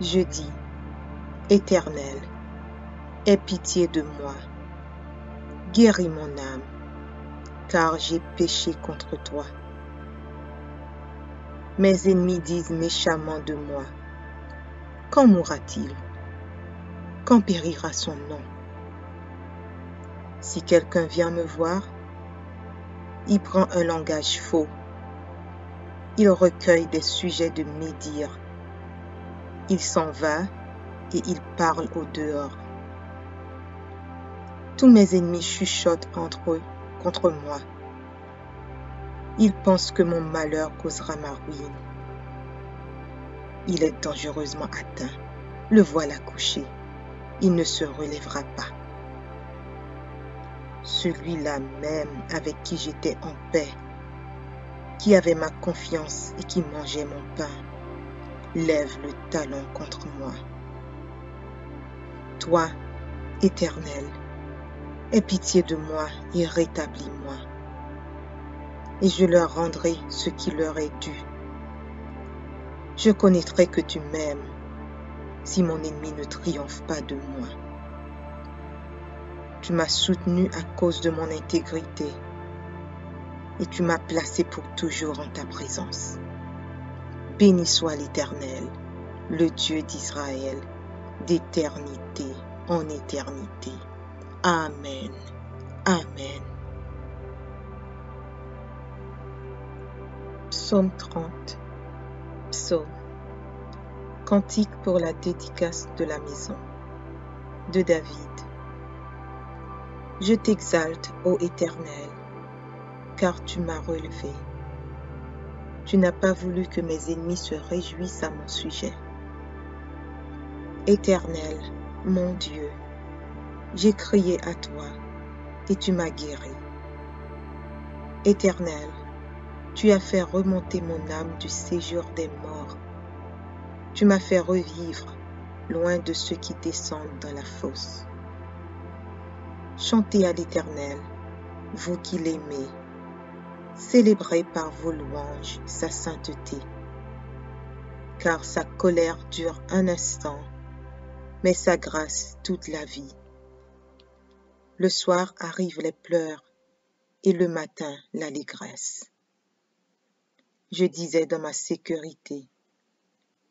Je dis, Éternel, aie pitié de moi, guéris mon âme, car j'ai péché contre toi. Mes ennemis disent méchamment de moi, quand mourra-t-il? Quand périra son nom? Si quelqu'un vient me voir, il prend un langage faux. Il recueille des sujets de médire. Il s'en va et il parle au dehors. Tous mes ennemis chuchotent entre eux contre moi. Ils pensent que mon malheur causera ma ruine. Il est dangereusement atteint. Le voilà couché. Il ne se relèvera pas. Celui-là même avec qui j'étais en paix, qui avait ma confiance et qui mangeait mon pain, lève le talon contre moi. Toi, Éternel, aie pitié de moi et rétablis-moi, et je leur rendrai ce qui leur est dû. Je connaîtrai que tu m'aimes, si mon ennemi ne triomphe pas de moi. Tu m'as soutenu à cause de mon intégrité, et tu m'as placé pour toujours en ta présence. Béni soit l'Éternel, le Dieu d'Israël, d'éternité en éternité. Amen. Amen. Psaume 30. Psaume. Cantique pour la dédicace de la maison. De David. Je t'exalte, ô Éternel, car tu m'as relevé. Tu n'as pas voulu que mes ennemis se réjouissent à mon sujet. Éternel, mon Dieu, j'ai crié à toi et tu m'as guéri. Éternel, tu as fait remonter mon âme du séjour des morts. Tu m'as fait revivre loin de ceux qui descendent dans la fosse. Chantez à l'Éternel, vous qui l'aimez. Célébrez par vos louanges sa sainteté. Car sa colère dure un instant, mais sa grâce toute la vie. Le soir arrivent les pleurs, et le matin l'allégresse. Je disais dans ma sécurité,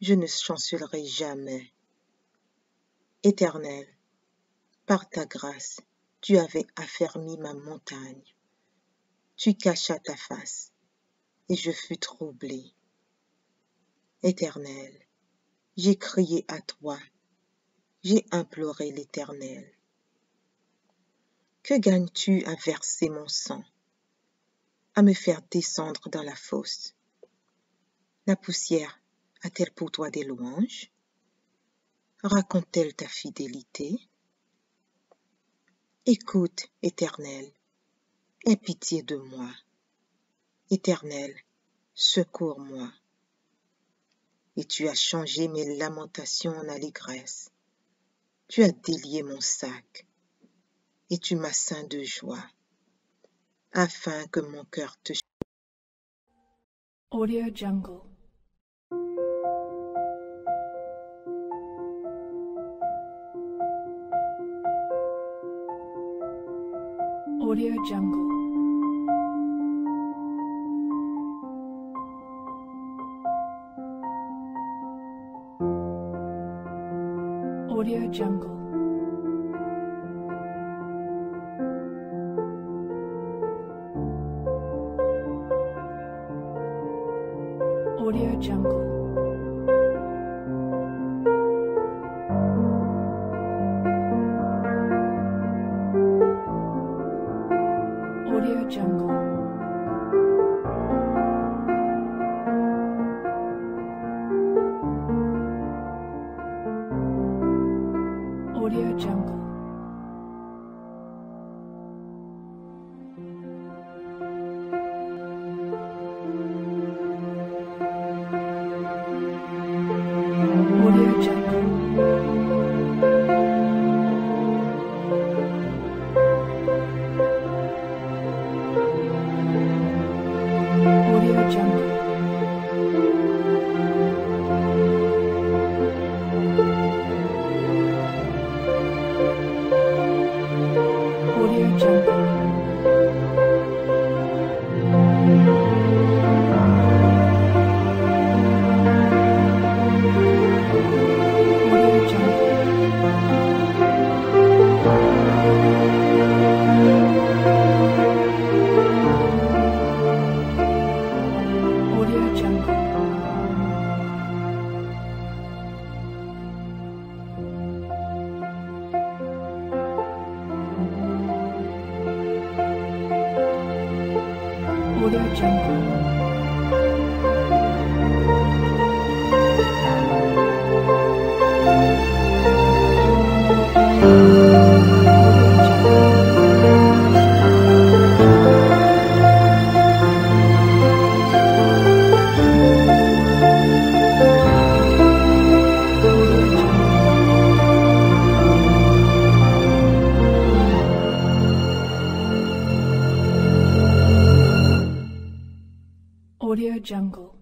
je ne chancellerai jamais. Éternel, par ta grâce, tu avais affermi ma montagne. Tu cachas ta face, et je fus troublé. Éternel, j'ai crié à toi, j'ai imploré l'Éternel. Que gagnes-tu à verser mon sang, à me faire descendre dans la fosse? La poussière a-t-elle pour toi des louanges? Raconte-t-elle ta fidélité? Écoute, Éternel, aie pitié de moi. Éternel, secours-moi. Et tu as changé mes lamentations en allégresse. Tu as délié mon sac, et tu m'as ceint de joie, afin que mon cœur te... Audio Jungle. Audio Jungle. Audio Jungle. Audio Jungle. Audio Jungle.